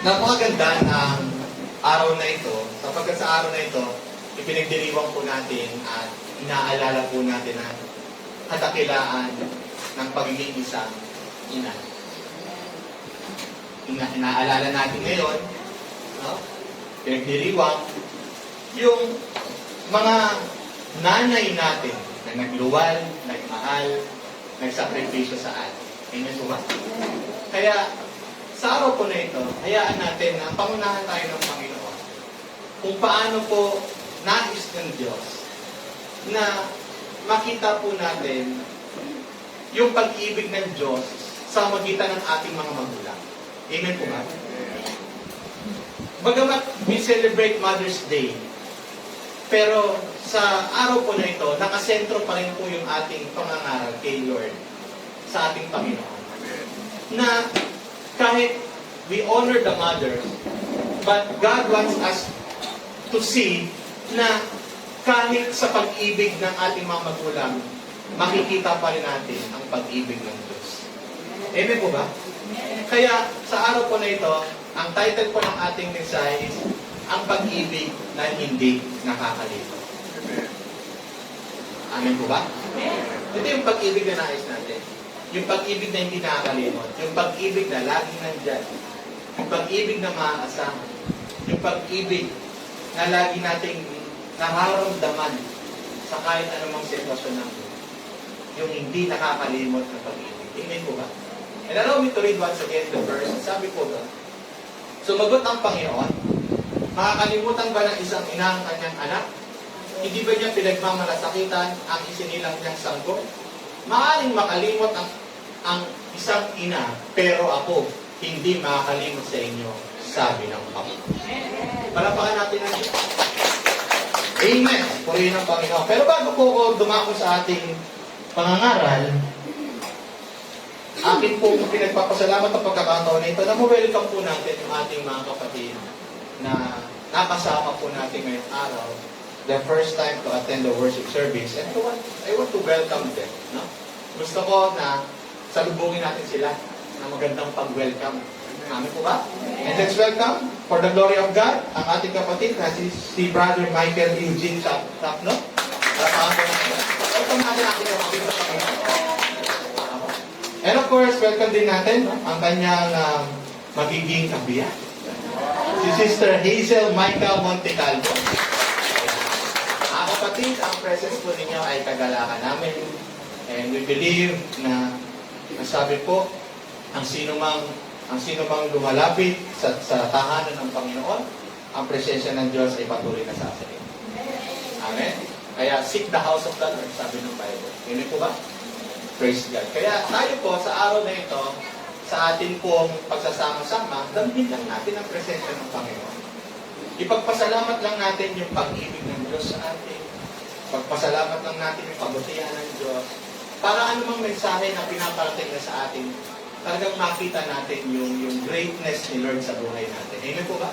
Napakaganda ng araw na ito, sapagkat sa araw na ito, ipinagdiriwang po natin at inaalala po natin ang kadakilaan ng pagiging isang ina. Inaalala natin ngayon, no? Pinagdiriwang yung mga nanay natin na nagluwal, nagmahal, nagsakripisyo sa atin. Amen po ba? Kaya, sa araw po na ito, hayaan natin na pangunahan tayo ng Panginoon kung paano po nais ng Diyos na makita po natin yung pag-ibig ng Diyos sa magitan ng ating mga magulang. Amen po ba? Bagamat we celebrate Mother's Day, pero sa araw po na ito, nakasentro pa rin po yung ating pangangaral kay Lord sa ating Panginoon. Na kahit we honor the mother, but God wants us to see na kahit sa pag-ibig ng ating mga magulang, makikita pa rin natin ang pag-ibig ng Diyos. Amen po ba? Kaya sa araw po na ito, ang title po ng ating mensahe is ang pag-ibig na hindi nakakalimot. Amen po ba? Ito yung pag-ibig na nais natin. Yung pag-ibig na hindi nakakalimot. Yung pag-ibig na laging nandyan. Yung pag-ibig na maaasahan. Yung pag-ibig na lagi nating nararamdaman sa kahit anumang sitwasyon ng buhay. Yung hindi nakakalimot na pag-ibig. Amen po ba? And allow me to read once again the verse. Sabi po ba, sumagot ang Panginoon, makakalimutan ba ng isang ina ang kanyang anak? Hindi ba niya pinagmamalasakitan ang isinilang niyang sangko? Maaaring makalimot ang isang ina, pero ako hindi makakalimot sa inyo, sabi ng Panginoon. Palapakan natin ang Diyos. Amen. Purihin ng Panginoon. Pero bago po ako dumako sa ating pangangaral, akin po pinagpapasalamat ang pagkakataon na ito na welcome po natin yung ating mga kapatid na nakasama po natin ngayong araw, the first time to attend the worship service. And I want to welcome them. No? Gusto ko na salubungin natin sila na magandang pag-welcome. Amen po ba? And let's welcome, for the glory of God, ang ating kapatid na si Brother Michael Eugene Tapno. Welcome natin ating kapatid sa Panginoon. And of course, welcome din natin ang kanyang magiging kabiyak. Si Sister Hazel Michael Montecalvo. Mga kapatid, ang presence po ninyo ay kagalakan namin. And we believe na, sabi po, ang sino mang lumalapit sa tahanan ng Panginoon, ang presensya ng Diyos ay patuloy na sasalit. Amen? Kaya seek the house of the Lord, sabi ng Bible. Yun po ba? Praise God. Kaya tayo po sa araw na ito, sa atin pong pagsasama-sama, damhin lang natin ang presensya ng Panginoon. Ipagpasalamat lang natin yung pag-ibig ng Diyos sa atin. Pagpasalamat lang natin yung pabutihan ng Diyos. Para anumang mensahe na pinaparating na sa atin, talagang makita natin yung greatness ni Lord sa buhay natin. Amen po ba?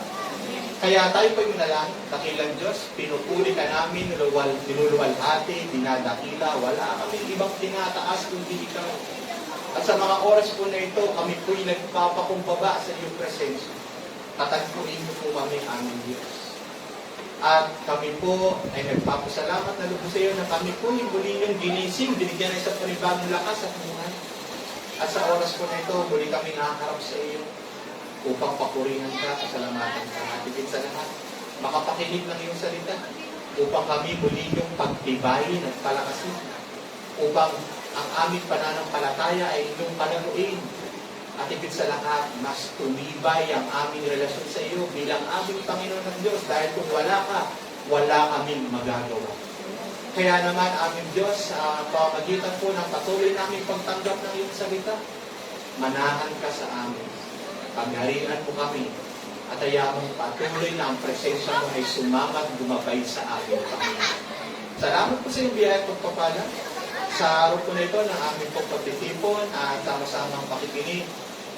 Kaya tayo po yung nalang, dakilang Diyos, pinupuli ka namin, niluluwalhati, dinadakila, wala kami ibang tinataas kundi ikaw. At sa mga oras po na ito, kami po'y nagpapakumbaba sa iyong presensya. Tatagpuin mo po kami aming Diyos. At kami po ay nagpapasalamat na lubos sa iyo na kami po yung muli yung ginising, binigyan na isang panibagong lakas at buhay. At sa oras po na ito, muli kami nakakarap sa iyo upang papurihan ka, pasalamatan ka, at higit sa lahat, makapakinig ng iyong salita, upang kami muli yung pagtibayin at palakasin, upang ang aming pananampalataya ay inyong panaluin, at higit sa lahat, mas tumibay ang aming relasyon sa iyo bilang aming Panginoon ng Diyos, dahil kung wala ka, wala kaming magagawa. Kaya naman, aming Diyos, sa pamagitan po ng patuloy naming pagtanggap ng iyong salita, manahan ka sa amin. Pagharian mo kami at hayamang patuloy na ang presensya mo ay sumamat, gumabay sa amin, Panginoon. Salamat po sa iyong biyaya at pagpapala sa araw po na ito ng aming pagpagtitipon at sama-samang pakikinig.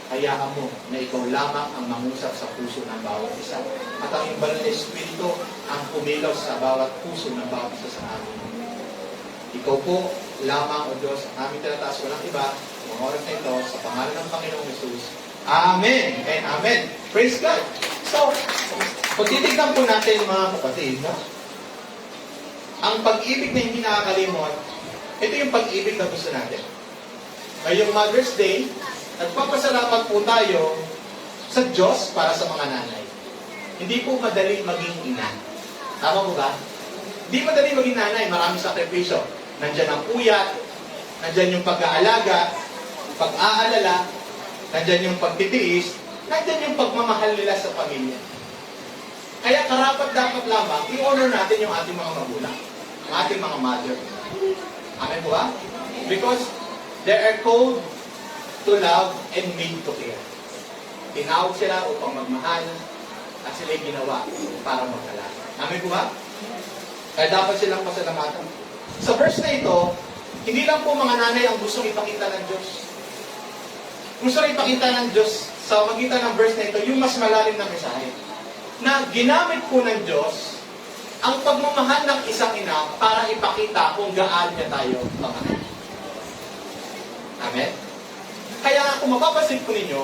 Hayaan mo na ikaw lamang ang mangusap sa puso ng bawat isa. At ang iyong banal na Espiritu ang kumilos sa bawat puso ng bawat isa sa amin. Ikaw po lamang, O Diyos, ang aming tinataas, walang iba, mga oras na ito, sa pangalan ng Panginoong Jesus. Amen. And amen. Praise God. So, kung titignan po natin mga kapatid, no? Ang pag-ibig na hindi nakakalimot, ito yung pag-ibig na gusto natin. Ngayong Mother's Day, nagpapasalamat po tayo sa Diyos para sa mga nanay. Hindi po madali maging ina. Tama po ba? Hindi madali maging nanay. Maraming sakripisyo. Nandyan ang uyat, nandyan yung pag-aalaga, pag-aalala, nandyan yung pagtitiis, nandyan yung pagmamahal nila sa pamilya. Kaya karapat dapat lamang i-honor natin yung ating mga magulang, ang ating mga mother. Amen po ba? Because they are called to love and made to care. Tinawag sila upang magmahal at sila'y ginawa para mag-alaga. Amen po ba? Kaya dapat silang pasalamatan. Sa verse na ito, hindi lang po mga nanay ang gustong ipakita ng Diyos. Gusto rin ipakita ng Diyos sa magitan ng verse na ito, yung mas malalim na mensahe. Na ginamit po ng Diyos ang pagmamahal ng isang ina para ipakita kung gaano niya tayo mamahal. Amen? Kaya kung mapapansin po ninyo,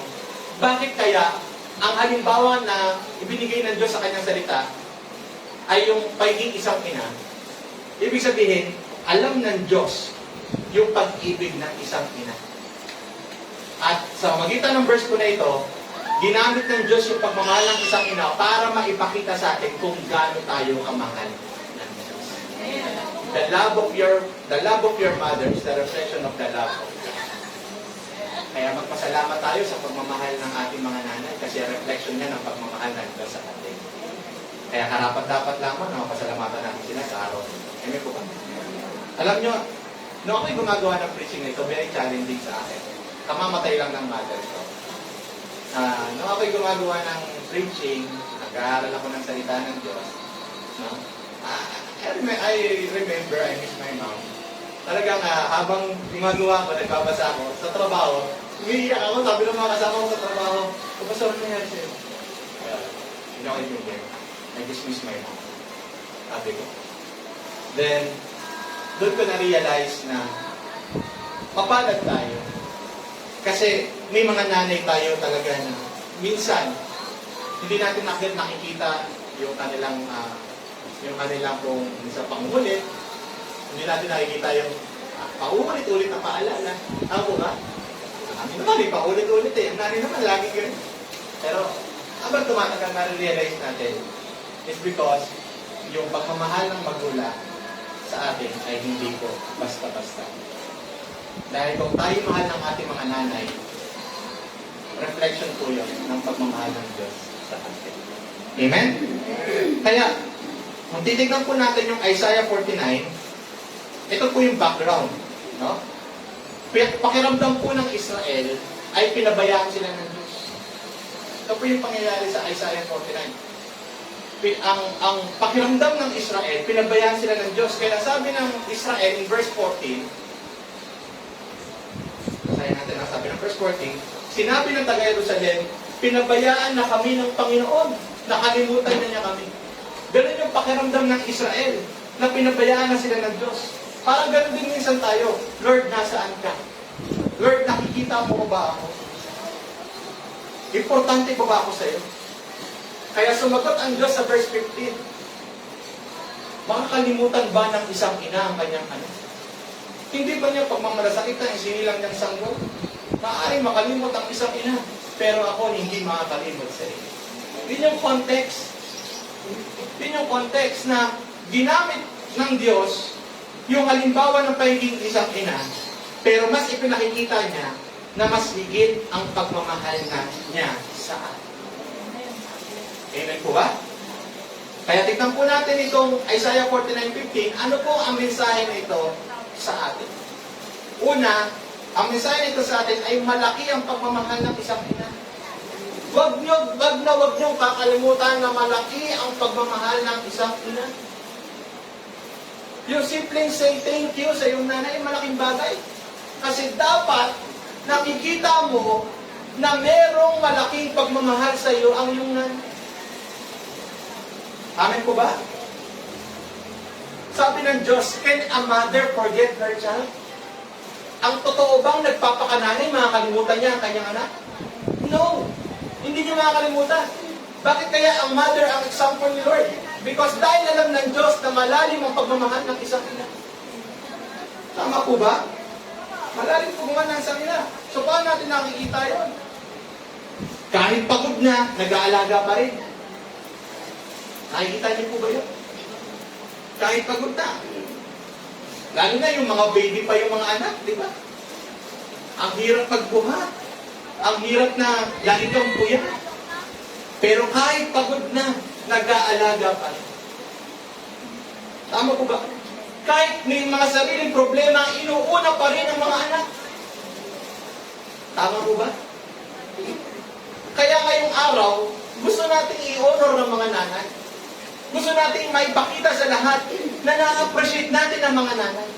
bakit kaya ang halimbawa na ibinigay ng Diyos sa kanyang salita ay yung pagiging isang ina? Ibig sabihin, alam ng Diyos yung pag-ibig ng isang ina. At sa magitan ng verse po na ito, ginamit ng Diyos yung pagmamahal ng isang ina para maipakita sa atin kung gaano tayo kamahal ng Diyos. The love of your mother is the reflection of the love of God. Kaya magpasalamat tayo sa pagmamahal ng ating mga nanay kasi reflection niya ng pagmamahal ng Diyos sa atin. Kaya karapat-dapat lamang na mapasalamatan natin sila sa araw. Amen po ba? Alam nyo, noong ako'y gumagawa ng preaching nito, very challenging sa akin. Kamamatay lang ng mother ko. Noong ako'y gumagawa ng preaching, nag-aaral ako ng salita ng Diyos. No? I remember, I miss my mom. Talagang habang gumagawa ko, nagbabasa ako sa trabaho, umiiyak ako, sabi ng mga kasama ko sa trabaho, Pastor, ano nangyari sa'yo? Hindi ako ibigay. I just miss my mom. Sabi ko. Then, doon ko na-realize na mapalad tayo. Kasi may mga nanay tayo talaga na minsan, hindi natin nakikita yung kanilang pong sa pangulit. Hindi natin nakikita yung paulit-ulit na paalala. Ako ba? Kami naman, paulit-ulit eh. Ang nanay naman, lagi ganun. Pero, habang tumatagal na-realize natin, is because yung pagmamahal ng magulang sa atin ay hindi po basta-basta. Dahil kung tayo mahal ng ating mga nanay, reflection po yun ng pagmamahal ng Diyos sa atin. Amen? Kaya, kung titignan po natin yung Isaiah 49, ito po yung background. No? Pakiramdam po ng Israel ay pinabayaan sila ng Diyos. Ito po yung pangyayari sa Isaiah 49. Ang pakiramdam ng Israel, pinabayaan sila ng Diyos. Kaya sabi ng Israel in verse 14, basahin natin ang sabi ng verse 14, sinabi ng taga-Jerusalem, pinabayaan na kami ng Panginoon, nakalimutan na niya kami. Ganun yung pakiramdam ng Israel, na pinabayaan na sila ng Diyos. Parang ganun din minsan tayo, Lord, nasaan ka? Lord, nakikita mo ba ako? Importante ba ako sa iyo? Kaya sumagot ang Diyos sa verse 15, makakalimutan ba ng isang ina ang kanyang anak? Hindi ba niya pagmamalasakit na isinilang niyang sanggol? Maaaring makalimot ang isang ina, pero ako hindi makakalimot sa iyo. Yun yung context. Yun yung context na ginamit ng Diyos yung halimbawa ng pagiging isang ina, pero mas ipinakikita niya na mas higit ang pagmamahal na niya sa atin. Amen po ba? Kaya tignan po natin itong Isaiah 49:15. Ano po ang mensahe na ito sa atin? Una, ang mensahe nito sa atin ay malaki ang pagmamahal ng isang ina. Wag niyong kakalimutan na malaki ang pagmamahal ng isang ina. Yung simpleng say thank you sa iyong nanay, malaking bagay. Kasi dapat nakikita mo na merong malaking pagmamahal sa iyo ang iyong nanay. Amen po ba? Sabi ng Diyos, can a mother forget her child? Ang totoo bang nagpapakananay, makakalimutan niya ang kanyang anak? No! Hindi niyo makakalimutan. Bakit kaya ang mother ang example ni Lord? Because dahil alam ng Diyos na malalim ang pagmamahal ng isang ina. Tama po ba? Malalim po nga ng isang ina. So paano natin nakikita yun? Kahit pagod na, nag-aalaga pa rin. Nakikita niyo po ba yun? Kahit pagod na. Lalo na yung mga baby pa yung mga anak, di ba? Ang hirap pagbuhat. Ang hirap na lagi kang puyat. Pero kahit pagod na, nag-aalaga pa rin. Tama po ba? Kahit may mga sariling problema, inuuna pa rin ang mga anak. Tama po ba? Kaya ngayong araw, gusto nating i-honor ng mga nanay. Gusto nating maipakita sa lahat na na-appreciate natin ang mga nanay.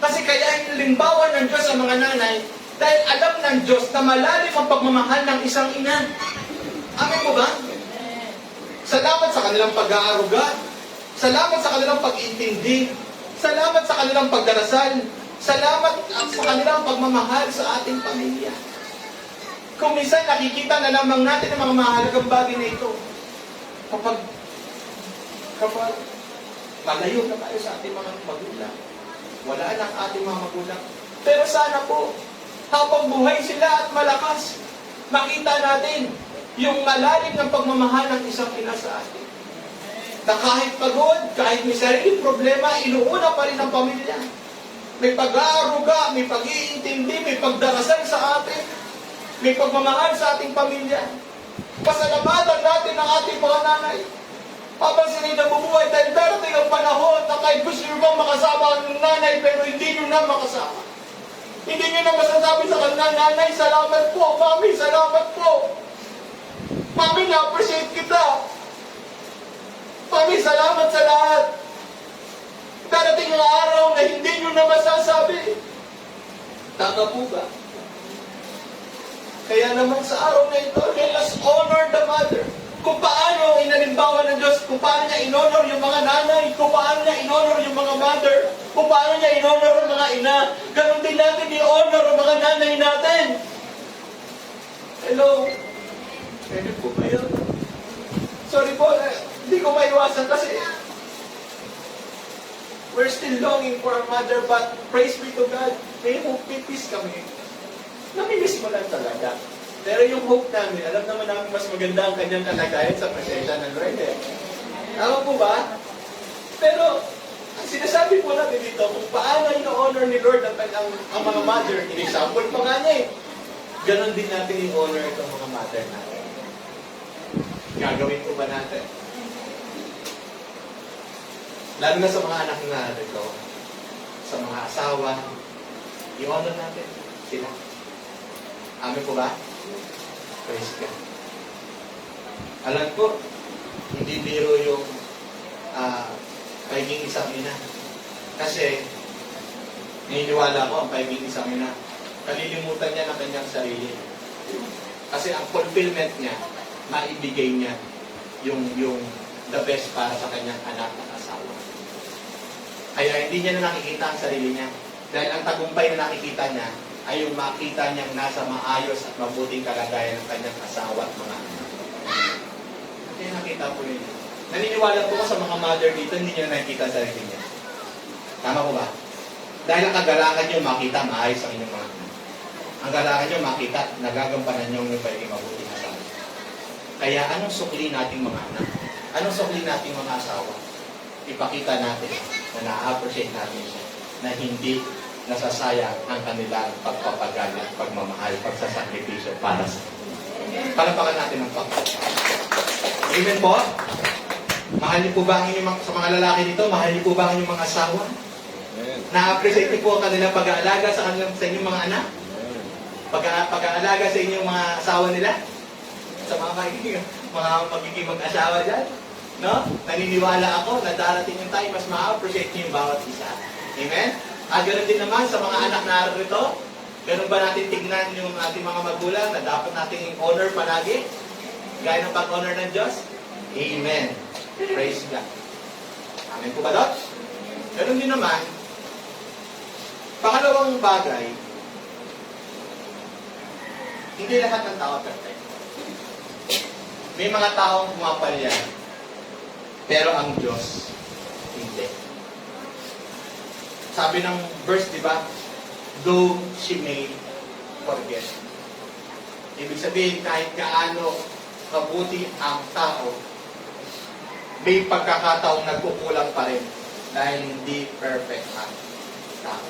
Kasi kaya ilimbawan ng Diyos sa mga nanay dahil alam ng Diyos na malalim ang pagmamahal ng isang ina. Amen po ba? Salamat sa kanilang pag-aaruga. Salamat sa kanilang pag-iintindi. Salamat sa kanilang pagdarasal. Salamat sa kanilang pagmamahal sa ating pamilya. Kung minsan nakikita na lamang natin ang mga mahalagang bagay na ito. Kapag malayo na tayo sa ating mga magulang. Wala na ang ating mga magulang. Pero sana po, habang buhay sila at malakas, makita natin yung malalim ng pagmamahal ng isang ina sa atin. Na kahit pagod, kahit may sariling problema, inuuna pa rin ang pamilya. May pag-aaruga, may pag-iintindi, may pagdarasal sa atin, may pagmamahal sa ating pamilya. Pasalamatan natin ang ating mga nanay. Habang sila nabubuhay, dahil darating ang panahon na kahit gusto nyo bang makasama ang nanay, pero hindi nyo na makasama. Hindi nyo na masasabi sa kanilang nanay, salamat po, mami, salamat po. Mami, na-appreciate kita. Mami, salamat sa lahat. Darating ang araw na hindi nyo na masasabi. Tama po ba? Kaya naman sa araw na ito, let us honor the mother. Kung paano inalimbawa ng Diyos, kung paano niya inonor yung mga nanay, kung paano niya inonor yung mga mother, kung paano niya inonor yung mga ina, ganun din natin i-honor ang mga nanay natin. Hello? Pwede po ba yun? Sorry po, hindi ko maiwasan kasi we're still longing for our mother, but praise be to God, may hope, may peace kami. Namimiss mo lang talaga. Pero yung hope namin, alam naman namin mas maganda ang kanyang kalagayan sa presensya ng Lord eh. Tama po ba? Pero, ang sinasabi po natin dito, kung paano ino-honor ni Lord ang mga mother, in-example pa nga niya eh. Ganon din natin i-honor itong mga mother natin. Gagawin ko ba natin? Lalo na sa mga anak na ito, sa mga asawa, i-honor natin sila. Amin po ba? Praise God. Alam ko, hindi biro yung pagiging isang ina. Kasi, naniniwala ko ang pagiging isang ina. Kalilimutan niya ng kanyang sarili. Kasi ang fulfillment niya, maibigay niya yung the best para sa kanyang anak at asawa. Kaya hindi niya na nakikita ang sarili niya. Dahil ang tagumpay na nakikita niya, ay yung makita niyang nasa maayos at mabuting kalagayan ng kanyang asawa at mga anak. Kaya nakita po yun. Naniniwala po ko sa mga mother dito, hindi niyo nakikita sa sarili niya. Tama po ba? Dahil ang kagalakan niyo, makita maayos ang inyong mga anak. Ang kagalakan niyo, makita, nagagampanan niyo yung pwedeng mabuting asawa. Kaya anong sukli nating mga anak? Anong sukli nating mga asawa? Ipakita natin na na-appreciate natin siya, na hindi nasasayang ang kanilang pagpapagal at pagmamahal, pagsasakripisyo para sa kanila. Palapakan natin ang pagpapagod. Amen po? Mahal niyo po ba ang inyong sa mga lalaki dito? Mahal niyo po ba ang inyong mga asawa? Na-appreciate niyo po ang kanilang pag-aalaga sa inyong mga anak? Pag-aalaga sa inyong mga asawa nila? Sa mga magiging mag-asawa dyan? No? Naniniwala ako na darating yung time, mas ma-appreciate niyo yung bawat isa. Amen? At ganoon din naman sa mga anak na narito. Ganun ba natin tignan yung ating mga magulang na dapat nating honor palagi? Gaya ng pag-honor ng Diyos? Amen. Praise God. Amen po ba, Dot? Ganun din naman, pangalawang bagay, Hindi lahat ng tao perfect. May mga taong pumapalya, pero ang Diyos, hindi. Sabi ng verse, di ba? Though she may forget. Ibig sabihin, kahit gaano kabuti ang tao, may pagkakataong nagkukulang pa rin dahil hindi perfect ang tao.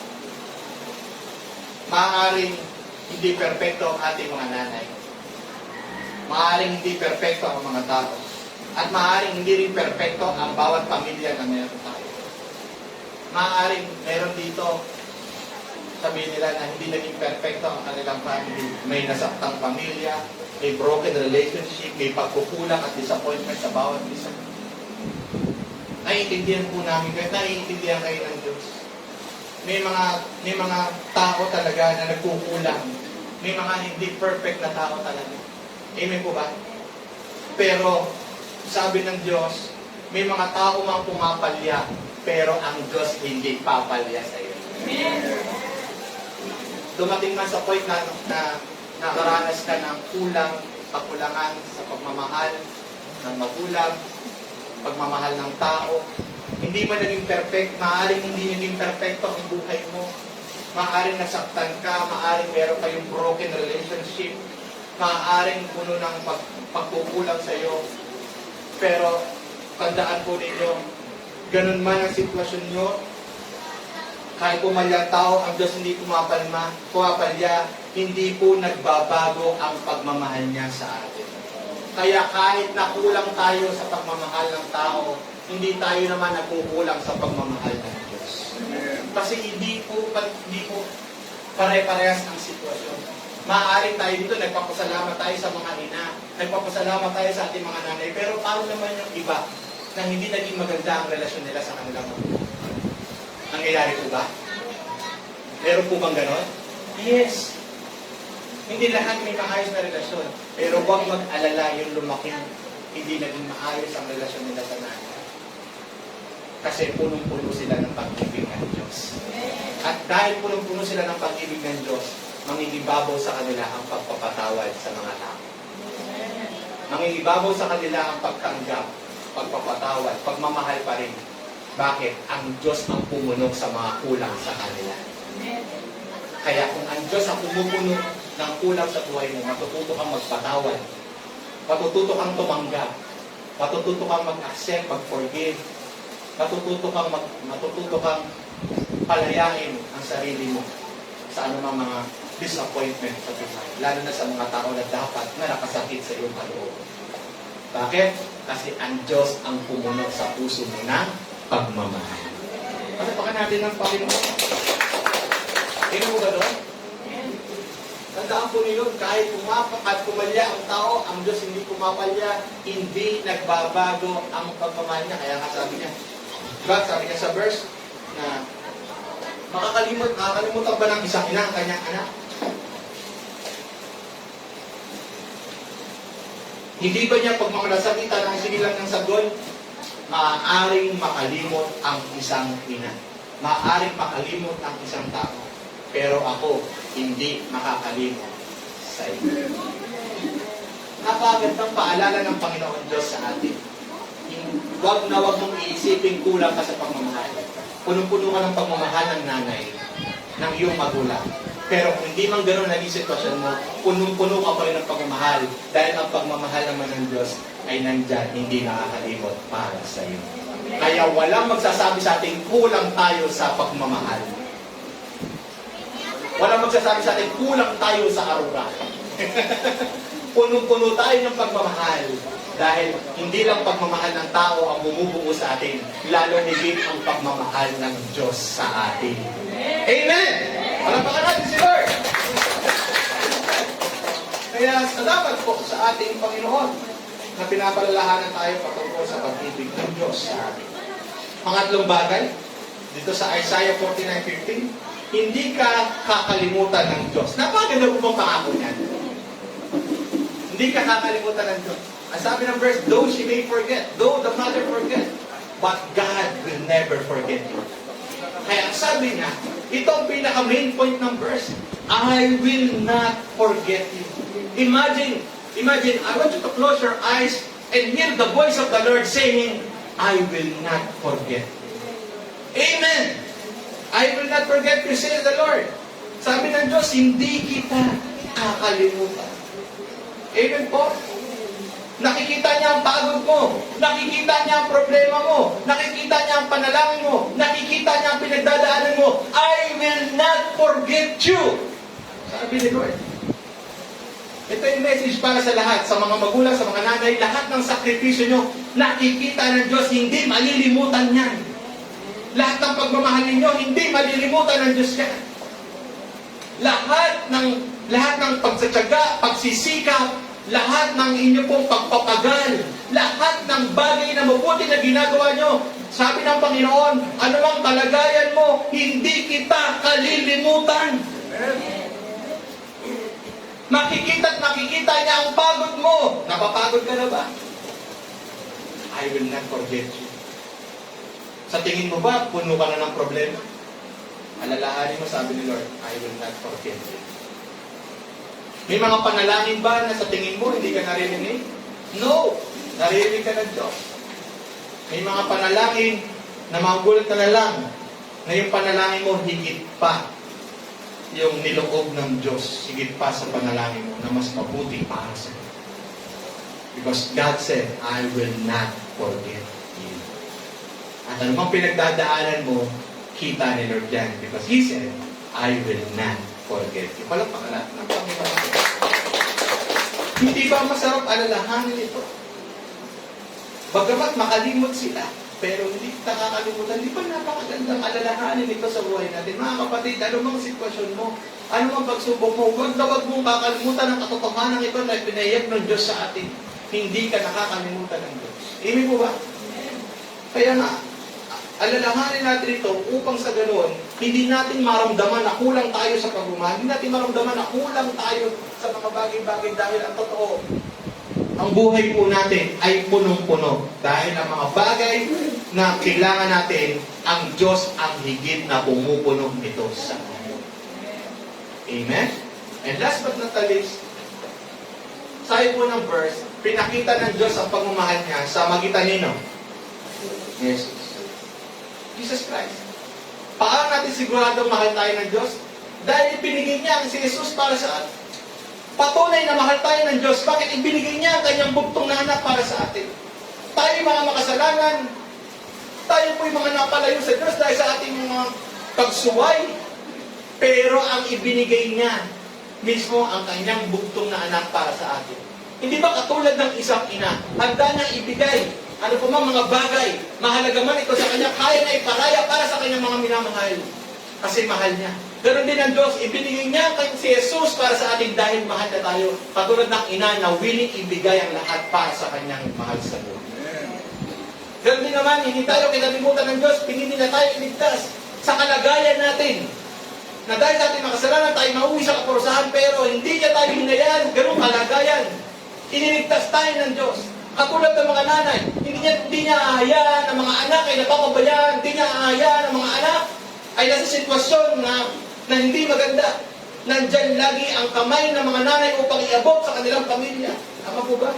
Maaaring hindi perfecto ang ating mga nanay. Maaaring hindi perfecto ang mga tao. At maaaring hindi rin perfecto ang bawat pamilya na meron tayo. Maaaring meron dito, sabihin nila na hindi naging perfecto ang kanilang family. May nasaktang pamilya, may broken relationship, may pagkukulang at disappointment sa bawat isa. Naiintindihan po namin kayo, naiintindihan kayo ng Diyos. May mga tao talaga na nagkukulang. May mga hindi perfect na tao talaga. Amen po ba? Pero, sabi ng Diyos, may mga tao mang pumapalya, pero ang Diyos hindi papalya sa iyo. Dumating man sa point na nakaranas ka ng kakulangan sa pagmamahal ng magulang, pagmamahal ng tao, hindi man naging perfect, maaaring hindi naging perfecto ang buhay mo, maaaring nasaktan ka, maaaring meron kayong broken relationship, maaaring puno ng pagkukulang sa iyo. Pero, tandaan po ninyo, ganun man ang sitwasyon nyo, kahit pumalya tao, ang Diyos hindi pumapalya, hindi po nagbabago ang pagmamahal niya sa atin. Kaya kahit nakulang tayo sa pagmamahal ng tao, hindi tayo naman nagkukulang sa pagmamahal ng Diyos. Kasi hindi po pare-parehas ang sitwasyon. Maaaring tayo dito, nagpapasalamat tayo sa mga ina, nagpapasalamat tayo sa ating mga nanay, pero paano naman yung iba na hindi naging maganda ang relasyon nila sa kanilang mga? Nangyayari po ba? Meron po bang ganon? Yes. Hindi lahat may maayos na relasyon, pero huwag mag-alala yung lumaking hindi naging maayos ang relasyon nila sa nanay. Kasi punong-puno sila ng pag-ibig ng Diyos. At dahil punong-puno sila ng pag-ibig ng Diyos, mangingibabaw sa kanila ang pagpapatawad sa mga tao. Mangingibabaw sa kanila ang pagtanggap, pagpapatawad, pagmamahal pa rin. Bakit? Ang Diyos ang pumunok sa mga kulang sa kanila. Kaya kung ang Diyos ang pumupuno ng kulang sa buhay mo, matututo kang magpatawad, matututo kang tumanggap, matututo kang mag-accept, mag-forgive, matututo kang palayain ang sarili mo sa anumang mga disappointment sa buhay, lalo na sa mga tao na dapat na nakasakit sa iyong kaloob. Bakit? Kasi ang Diyos ang pumunok sa puso mo ng pagmamahal. Patapakan natin ng Panginoon. Tingnan mo ba doon? Tandaan po ninyo, kahit pumapak at pumalya ang tao, ang Diyos hindi pumapalya, hindi nagbabago ang pagmamahal niya. Kaya nga sabi niya, diba? Sabi niya sa verse na makakalimutan ba ng isang ina ang kanyang anak? Hindi ba niya pag makalasakitan ang sinilang ng sagon, maaaring makalimot ang isang ina. Maaaring makalimot ang isang tao. Pero ako, hindi makakalimot sa iyo. Napakagandang paalala ng Panginoon Diyos sa atin. Huwag mong iisipin kulang ka sa pagmamahal. Punong-puno ka ng pagmamahal ng nanay, ng iyong magulang. Pero kung hindi man gano'n naging sitwasyon mo, punong-puno ka pa rin ng pagmamahal dahil ang pagmamahal naman ng Diyos ay nandyan, hindi nakakalimot para sa iyo. Kaya walang magsasabi sa atin, kulang tayo sa pagmamahal. Walang magsasabi sa atin, kulang tayo sa aruga. Punong-puno tayo ng pagmamahal. Dahil hindi lang pagmamahal ng tao ang bumubuo sa atin, lalo higit ang pagmamahal ng Diyos sa atin. Amen! Palapakan natin si Lord! Kaya salamat po sa ating Panginoon na pinapalalahanan tayo patungkol sa pag-ibig ng Diyos sa atin. Pangatlong bagay, dito sa Isaiah 49:15, hindi ka kakalimutan ng Diyos. Napakaganda po bang pangako niyan? Hindi ka kakalimutan ng Diyos. Ang sabi ng verse, though she may forget, though the mother forget, but God will never forget you. Kaya ang sabi niya, ito ang pinaka-main point ng verse, I will not forget you. Imagine, I want you to close your eyes and hear the voice of the Lord saying, I will not forget. Amen! I will not forget you, says the Lord. Sabi ng Diyos, hindi kita kakalimutan. Amen po? Nakikita niya ang pagod mo. Nakikita niya ang problema mo. Nakikita niya ang panalangin mo. Nakikita niya ang pinagdadaanan mo. I will not forget you. Sabi ni Lord. Ito yung message para sa lahat, sa mga magulang, sa mga nanay, lahat ng sakripisyo nyo, nakikita ng Diyos, hindi malilimutan yan. Lahat ng pagmamahal ninyo, hindi malilimutan ng Diyos yan. Lahat ng pagsatsaga, pagsisikap, lahat ng inyo pong pagpapagal, lahat ng bagay na mabuti na ginagawa nyo, sabi ng Panginoon, anumang kalagayan mo, hindi kita kalilimutan. Makikita at makikita niya ang pagod mo. Napapagod ka na ba? I will not forget you. Sa tingin mo ba, puno ka na ng problema? Alalahanin mo, sabi ni Lord, I will not forget you. May mga panalangin ba na sa tingin mo hindi ka naririnig? No! Naririnig ka ng Diyos. May mga panalangin na magulat ka na lang na yung panalangin mo higit pa yung niloob ng Diyos, higit pa sa panalangin mo na mas mabuti para sa iyo. Because God said, I will not forget you. At anumang pinagdadaanan mo, kita ni Lord yan. Because He said, I will not forget you. Palagpakan natin ang Panginoon. Hindi ba masarap alalahanin ito? Bagamat makalimot sila, pero hindi kita kakalimutan. Di ba napakagandang alalahanin ito sa buhay natin? Mga kapatid, anumang sitwasyon mo, anumang pagsubok mo, huwag na huwag mong kakalimutan ang katotohanan ito na pinahayag ng Diyos sa atin. Hindi ka nakakalimutan ng Diyos. Amen po ba? Kaya nga, alalahanin natin ito upang sa ganoon, hindi natin maramdaman na kulang tayo sa pagmamahal. Hindi natin maramdaman na kulang tayo sa mga bagay-bagay dahil ang totoo, ang buhay po natin ay punong-puno. Dahil ang mga bagay na kailangan natin, ang Diyos ang higit na pumupuno ito sa atin. Amen? And last but not the least, sabi po ng verse, pinakita ng Diyos ang pagmamahal niya sa magitan nino? Jesus. Jesus Christ. Paano natin siguradong mahal tayo ng Diyos? Dahil ibinigay niya ang si Jesus para sa atin. Patunay na mahal tayo ng Diyos. Bakit ibinigay niya ang kanyang bugtong na anak para sa atin? Tayo mga makasalanan. Tayo po yung mga napalayo sa Diyos dahil sa ating mga pagsuway. Pero ang ibinigay niya mismo ang kanyang bugtong na anak para sa atin. Hindi ba katulad ng isang ina? Handa niyang ibigay ano po mga bagay, mahalaga man ito sa kanya, kaya na iparaya para sa kanyang mga minamahal. Kasi mahal niya. Ganon din ang Diyos, ibinigay niya kay si Jesus para sa atin dahil mahal na tayo. Katulad ng ina na willing ibigay ang lahat para sa kanyang mahal sa buhay. Ganon din naman, hindi tayo kinalimutan ng Diyos, pinili na tayo iligtas sa kalagayan natin. Na dahil sa ating makasalanan, tayo mauwi sa kaparusahan, pero hindi niya tayo hinayaan, ganong kalagayan. Iniligtas tayo ng Diyos. Katulad ng mga nanay, hindi niya ahayaan ang mga anak ay napapabayaan, hindi niya ahayaan ang mga anak ay nasa sitwasyon na hindi maganda. Nandyan lagi ang kamay ng mga nanay upang iabot sa kanilang pamilya. Tama po ba?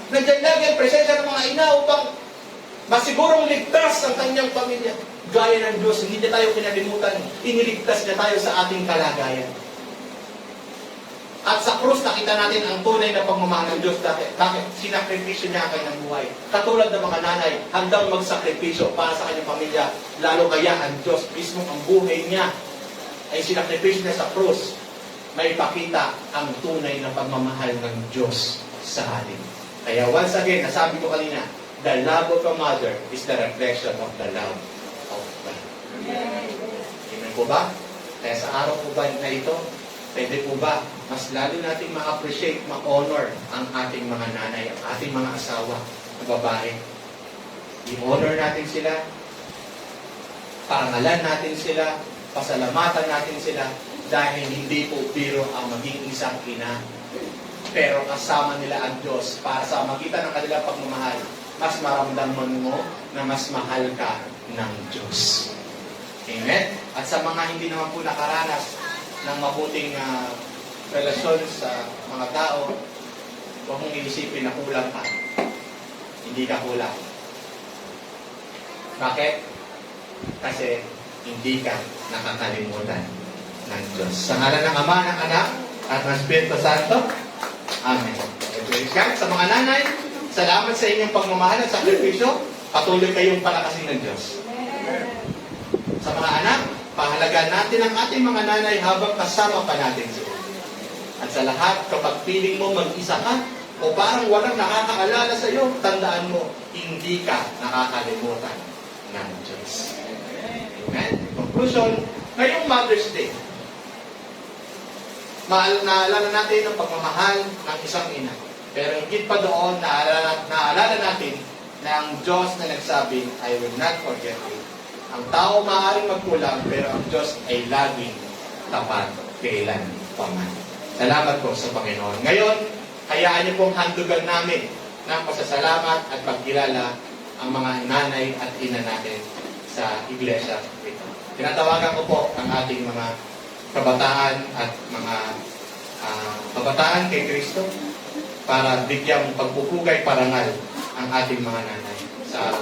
Nandyan lagi ang presensya ng mga ina upang masigurong ligtas ang kanyang pamilya. Gaya ng Diyos, hindi niya tayo kinalimutan, iniligtas niya tayo sa ating kalagayan. At sa krus, nakita natin ang tunay na pagmamahal ng Diyos. Bakit? Sinakripisyo niya ang kanyang buhay. Katulad ng mga nanay, handang magsakripisyo para sa kanyang pamilya. Lalo kaya ang Diyos mismo, ang buhay niya, ay sinakripisyo niya sa krus. May pakita ang tunay na pagmamahal ng Diyos sa atin. Kaya once again, nasabi ko kanina, the love of a mother is the reflection of the love of God. Amen po ba? Kaya sa araw po ba na ito, pwede po ba mas lalo natin ma-appreciate, ma-honor ang ating mga nanay, ang ating mga asawa na babae. I-honor natin sila, parangalan natin sila, pasalamatan natin sila, dahil hindi po biro ang maging isang ina. Pero kasama nila ang Diyos para sa magitan ng kanilang pagmamahal, mas maramdaman mo na mas mahal ka ng Diyos. Amen? At sa mga hindi naman po nakaranas ng mabuting relasyon sa mga tao, huwag mong iisipin na kulang ka. Hindi ka kulang. Bakit? Kasi hindi ka nakakalimutan ng Diyos. Sa ngalan ng Ama, ng Anak, at ng Espiritu Santo. Amen. Praise God. Sa mga nanay, salamat sa inyong pagmamahal at sakripisyo. Patuloy kayong palakasin ng Diyos. Sa mga anak, pahalagaan natin ang ating mga nanay habang kasama pa natin sila. At sa lahat, kapag piling mo mag-isa ka, o parang walang nakakaalala sa iyo, tandaan mo, hindi ka nakakalimutan ng Diyos. Amen? Conclusion, ngayong Mother's Day, naalala natin ang pagmamahal ng isang ina. Pero higit pa doon, naalala natin na ang Diyos na nagsabi, I will not forget you. Ang tao maaaring magkulang, pero ang Diyos ay laging tapat kailan paman. Salamat po sa Panginoon. Ngayon, hayaan niyo pong handugan namin ng pasasalamat at pagkilala ang mga nanay at ina natin sa iglesia ito. Tinatawagan ko po ang ating mga kabataan at mga kabataan kay Kristo para bigyang pagpupugay parangal ang ating mga nanay sa